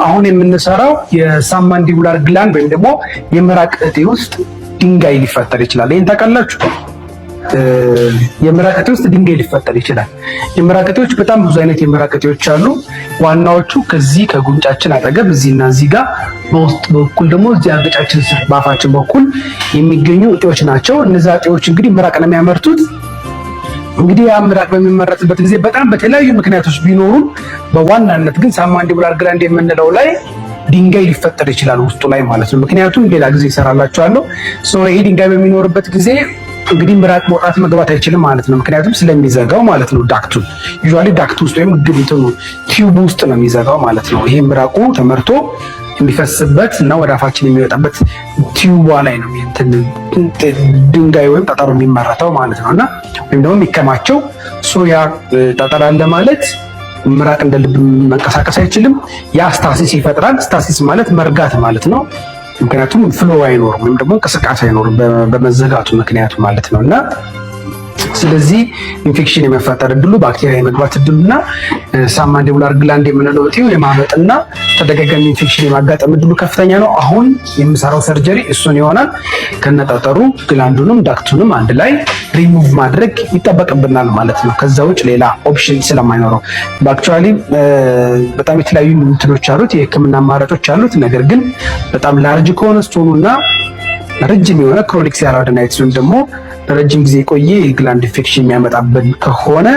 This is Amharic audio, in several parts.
አሁን የምንሰራው የሳብማንዲቡላር ግላንድ ወይም ደግሞ የምራቅ እጢ ውስጥ ድንጋይ ሊፈጠር ይችላል። ይሄን ታውቃላችሁ? የምራቅ እጢ ውስጥ ድንጋይ ሊፈጠር ይችላል። የምራቅ እጢዎች በጣም ብዙ አይነት የምራቅ እጢዎች አሉ። ዋናዎቹ ከዚህ ከጉንጫችን አጠገብ እዚህና እዚህ ጋር በውስጥ በኩል ደግሞ እዚህ አገጫችን ስር በአፋችን በኩል የሚገኙ እጢዎች ናቸው። እነዚህ እጢዎች እንግዲህ ምራቅ ነው የሚያመርቱት። እንግዲህ ያ ምራቅ በሚመረትበት ጊዜ በጣም በተለያዩ ምክንያቶች ቢኖሩም በዋናነት ግን ሳብማንዲቡላር ግላንድ የምንለው ላይ ድንጋይ ሊፈጠር ይችላል ውስጡ ላይ ማለት ነው። ምክንያቱም ሌላ ጊዜ እሰራላችኋለሁ። ይሄ ድንጋይ በሚኖርበት ጊዜ እንግዲህ ምራቅ መውጣት መግባት አይችልም ማለት ነው። ምክንያቱም ስለሚዘጋው ማለት ነው። ዳክቱን ዩዥዋሊ ዳክቱ ውስጥ ወይም ግንትኑ ቲዩብ ውስጥ ነው የሚዘጋው ማለት ነው። ይሄ ምራቁ ተመርቶ የሚፈስበት እና ወደ አፋችን የሚወጣበት ቲዩቧ ላይ ነው ድንጋይ ወይም ጠጠሩ የሚመረተው ማለት ነው። እና ወይም ደግሞ የሚከማቸው ያ ጠጠር አለ ማለት ምራቅ እንደ ልብ መንቀሳቀስ አይችልም። ያ ስታሲስ ይፈጥራል። ስታሲስ ማለት መርጋት ማለት ነው። ምክንያቱም ፍሎ አይኖርም ወይም ደግሞ እንቅስቃሴ አይኖርም በመዘጋቱ ምክንያቱ ማለት ነው። እና ስለዚህ ኢንፌክሽን የመፈጠር እድሉ ባክቴሪያ የመግባት እድሉና ሳብማንዲቡላር ግላንድ የምንለው እጢው የማበጥና ተደጋጋሚ ኢንፌክሽን የማጋጠም እድሉ ከፍተኛ ነው። አሁን የምሰራው ሰርጀሪ እሱን ይሆናል። ከነጠጠሩ ግላንዱንም ዳክቱንም አንድ ላይ ሪሙቭ ማድረግ ይጠበቅብናል ማለት ነው። ከዛ ውጭ ሌላ ኦፕሽን ስለማይኖረው በአክቹዋሊ በጣም የተለያዩ እንትኖች አሉት፣ የህክምና አማራጮች አሉት። ነገር ግን በጣም ላርጅ ከሆነ ስቶኑና ረጅም የሆነ ክሮኒክ ሲያራደናይትስ ወይም ደግሞ ረጅም ጊዜ የቆየ የግላንድ ኢንፌክሽን የሚያመጣብን ከሆነ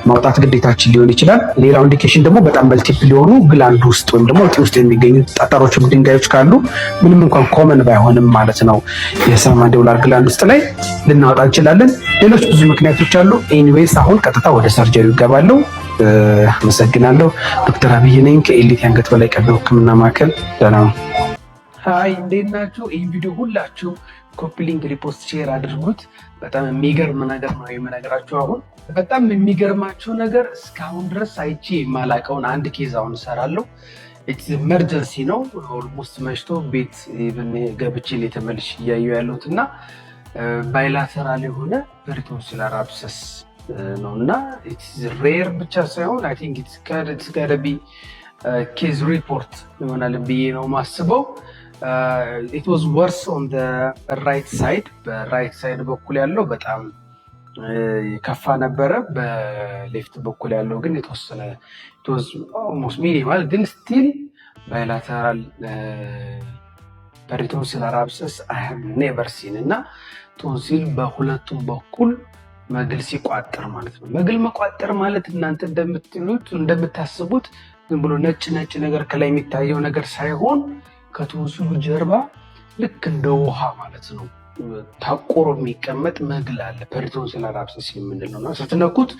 ማውጣት ግዴታችን ሊሆን ይችላል። ሌላው ኢንዲኬሽን ደግሞ በጣም መልቲፕል ሊሆኑ ግላንድ ውስጥ ወይም ደግሞ እጢ ውስጥ የሚገኙ ጠጠሮች፣ ድንጋዮች ካሉ ምንም እንኳን ኮመን ባይሆንም ማለት ነው የሳብማንዲቡላር ግላንድ ውስጥ ላይ ልናወጣ እንችላለን። ሌሎች ብዙ ምክንያቶች አሉ። ኤኒዌይስ አሁን ቀጥታ ወደ ሰርጀሪው ይገባለሁ። አመሰግናለሁ። ዶክተር አብይ ነኝ ከኤሊት የአንገት በላይ ቀዶ ህክምና ማዕከል። ደህና ነው። ሃይ እንዴት ናችሁ? ይህ ቪዲዮ ሁላችሁ ኮፒ ሊንክ፣ ሪፖስት፣ ሼር አድርጉት። በጣም የሚገርም ነገር ነው የምነግራችሁ። አሁን በጣም የሚገርማችሁ ነገር እስካሁን ድረስ አይቼ የማላውቀውን አንድ ኬዝ አሁን እሰራለሁ። ኢመርጀንሲ ነው። ኦልሞስት መሽቶ ቤት ገብቼ ተመልሼ እያየሁ ያለሁት እና ባይላተራል የሆነ ፐሪቶንሲላር አብሰስ ነው እና ሬር ብቻ ሳይሆን አይ ቲንክ ኢትስ ጋር ቢ ኬዝ ሪፖርት ይሆናል ብዬ ነው ማስበው። it was worse on the right side በራይት ሳይድ በኩል ያለው በጣም ከፋ ነበረ። በሌፍት በኩል ያለው ግን የተወሰነ it was almost minimal ግን still bilateral ፐሪቶንሲላር አብሰስ I have never seen እና ቶንሲል በሁለቱም በኩል መግል ሲቋጠር ማለት ነው። መግል መቋጠር ማለት እናንተ እንደምታስቡት ዝም ብሎ ነጭ ነገር ከላይ የሚታየው ነገር ሳይሆን ከቶንሲሉ ጀርባ ልክ እንደ ውሃ ማለት ነው ታቆሮ የሚቀመጥ መግል አለ። ፐሪቶንሲላር አብሰስ የምንለው ነው። ስትነኩት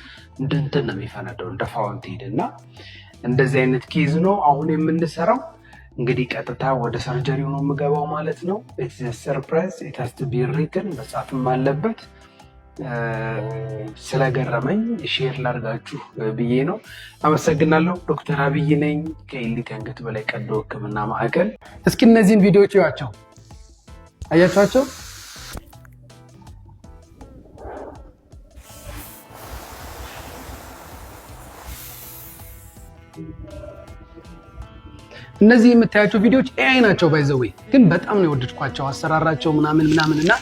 እንትን ነው የሚፈነደው እንደ ፋውንቴን እና እንደዚህ አይነት ኬዝ ነው አሁን የምንሰራው። እንግዲህ ቀጥታ ወደ ሰርጀሪው ነው የምገባው ማለት ነው። ኢትስ ኤ ሰርፕራይዝ ኢት ሃዝ ቱ ቢ ሪትን መጻፍም አለበት። ስለገረመኝ ሼር ላድርጋችሁ ብዬ ነው። አመሰግናለሁ። ዶክተር አብይ ነኝ ከኤሊት የአንገት በላይ ቀዶ ህክምና ማዕከል። እስኪ እነዚህን ቪዲዮዎች እዩዋቸው። አያችኋቸው? እነዚህ የምታያቸው ቪዲዮዎች ኤአይ ናቸው። ባይዘዌ ግን በጣም ነው የወደድኳቸው አሰራራቸው ምናምን እና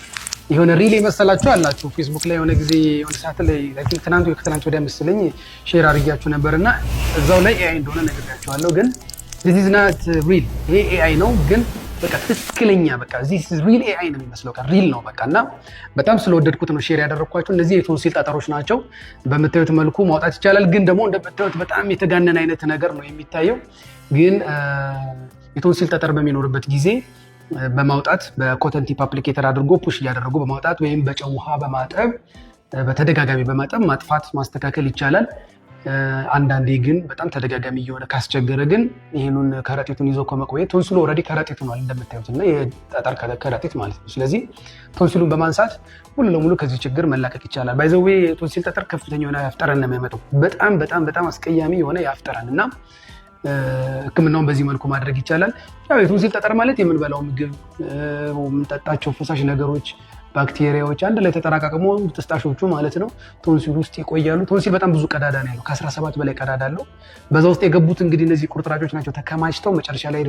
የሆነ ሪል የመሰላችሁ አላችሁ። ፌስቡክ ላይ የሆነ ጊዜ የሆነ ሰዓት ላይ ትናንት ወዲያ መሰለኝ ሼር አድርጊያችሁ ነበርና እዛው ላይ ኤአይ እንደሆነ ነግሬያችኋለሁ። ግን this is not real። ይሄ ኤአይ ነው ግን በቃ ትክክለኛ በቃ this is real ኤአይ ነው የሚመስለው። በቃ ሪል ነው በቃ እና በጣም ስለወደድኩት ነው ሼር ያደረኳችሁ። እነዚህ የቶንሲል ጠጠሮች ናቸው። በምታዩት መልኩ ማውጣት ይቻላል። ግን ደግሞ እንደምታዩት በጣም የተጋነነ አይነት ነገር ነው የሚታየው። ግን የቶንሲል ጠጠር በሚኖርበት ጊዜ በማውጣት በኮተን ቲፕ አፕሊኬተር አድርጎ ፑሽ እያደረጉ በማውጣት ወይም በጨው ውሃ በማጠብ በተደጋጋሚ በማጠብ ማጥፋት ማስተካከል ይቻላል። አንዳንዴ ግን በጣም ተደጋጋሚ እየሆነ ካስቸገረ ግን ይህንን ከረጢቱን ይዞ ከመቆየት ቶንሲሉ ኦልሬዲ ከረጢት ሆኗል እንደምታዩት እና የጠጠር ከረጢት ማለት ነው። ስለዚህ ቶንሲሉን በማንሳት ሙሉ ለሙሉ ከዚህ ችግር መላቀቅ ይቻላል። ባይ ዘ ዌይ ቶንሲል ጠጠር ከፍተኛ የሆነ የአፍ ጠረን ነው የሚያመጣው። በጣም አስቀያሚ የሆነ የአፍ ጠረን እና ህክምናውን በዚህ መልኩ ማድረግ ይቻላል። ያው የቶንሲል ጠጠር ማለት የምንበላው ምግብ፣ የምንጠጣቸው ፈሳሽ ነገሮች ባክቴሪያዎች አንድ ላይ ተጠራቃቅሞ ጥስጣሾቹ ማለት ነው ቶንሲል ውስጥ ይቆያሉ። ቶንሲል በጣም ብዙ ቀዳዳ ነው ያለው፣ ከ17 በላይ ቀዳዳ አለው። በዛ ውስጥ የገቡት እንግዲህ እነዚህ ቁርጥራጮች ናቸው ተከማችተው መጨረሻ ላይ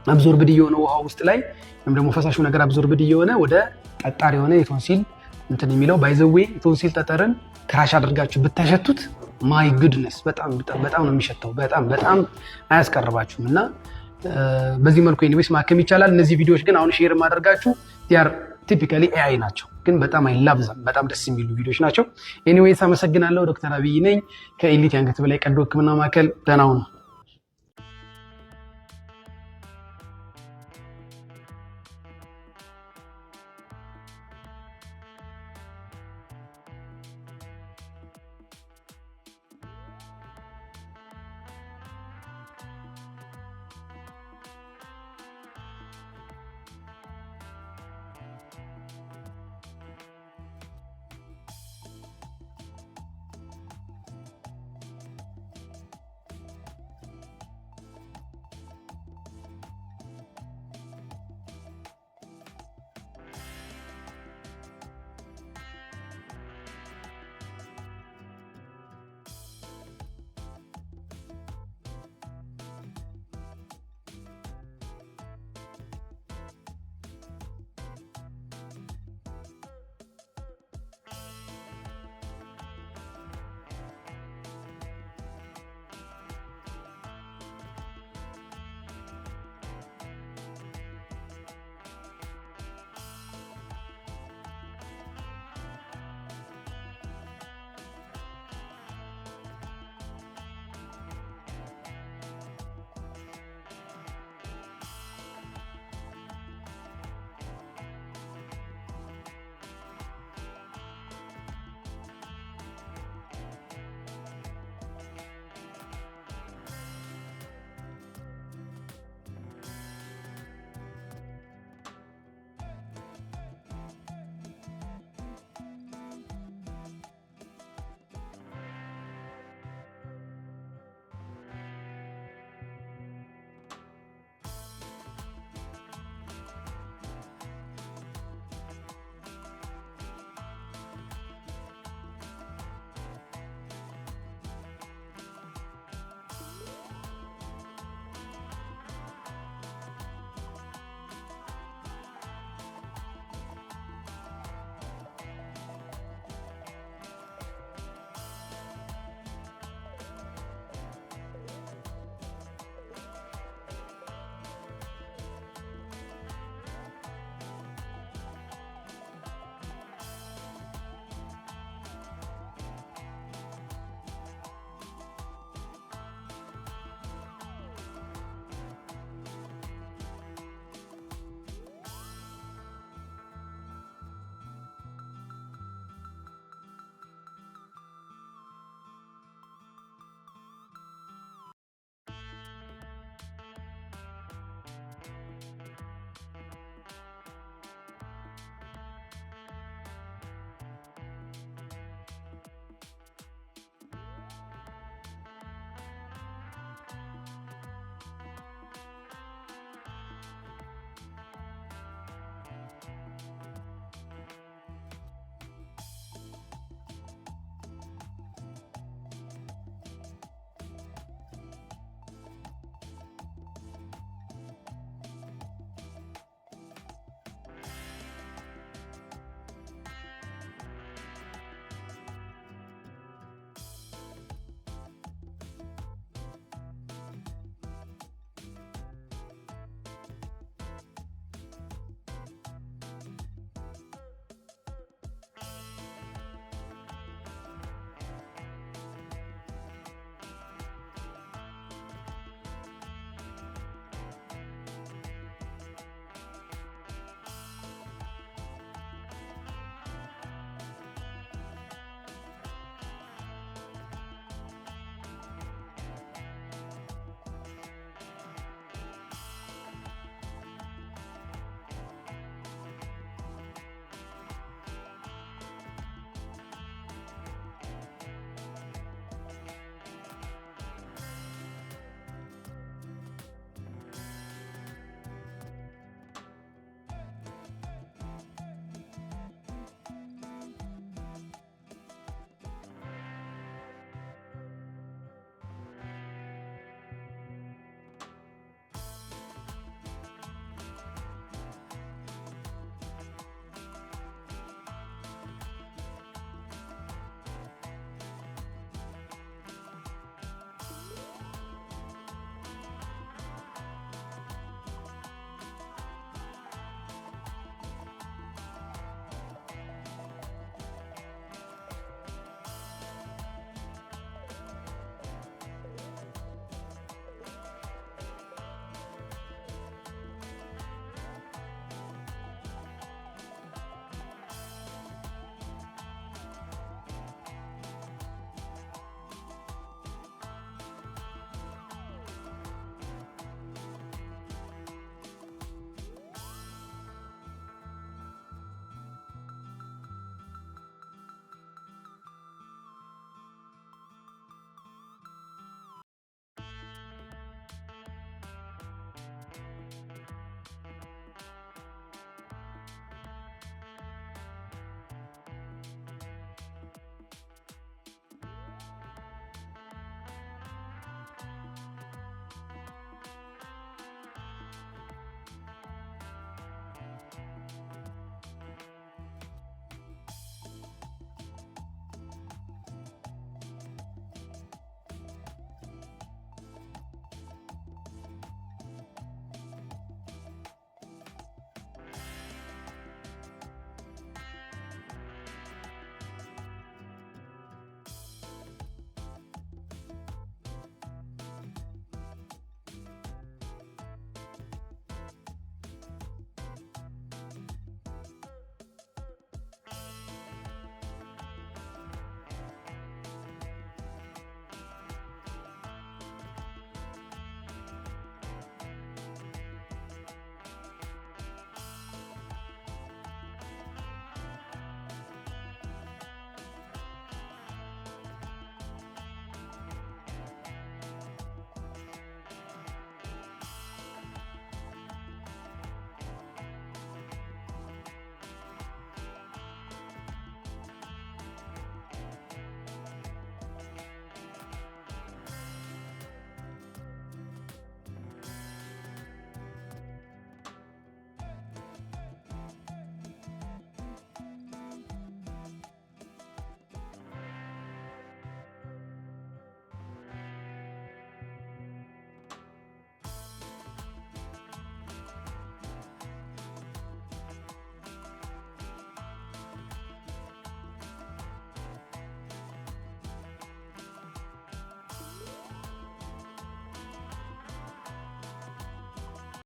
አብዞርብድ እየሆነ ውሃ ውስጥ ላይ ወይም ደግሞ ፈሳሹ ነገር አብዞርብድ እየሆነ ወደ ጠጣር የሆነ የቶንሲል እንትን የሚለው ባይዘዌ የቶንሲል ጠጠርን ክራሽ አድርጋችሁ ብታሸቱት ማይ ጉድነስ በጣም ነው የሚሸተው። በጣም አያስቀርባችሁም። እና በዚህ መልኩ ኤኒዌይስ ማከም ይቻላል። እነዚህ ቪዲዮዎች ግን አሁን ሼር ማድረጋችሁ ቲአር ቲፒካሊ ኤአይ ናቸው፣ ግን በጣም አይላብዛም። በጣም ደስ የሚሉ ቪዲዮዎች ናቸው። ኤኒዌይስ አመሰግናለሁ። ዶክተር አብይ ነኝ ከኤሊት የአንገት በላይ ቀዶ ሕክምና ማዕከል። ደህና ሁኑ።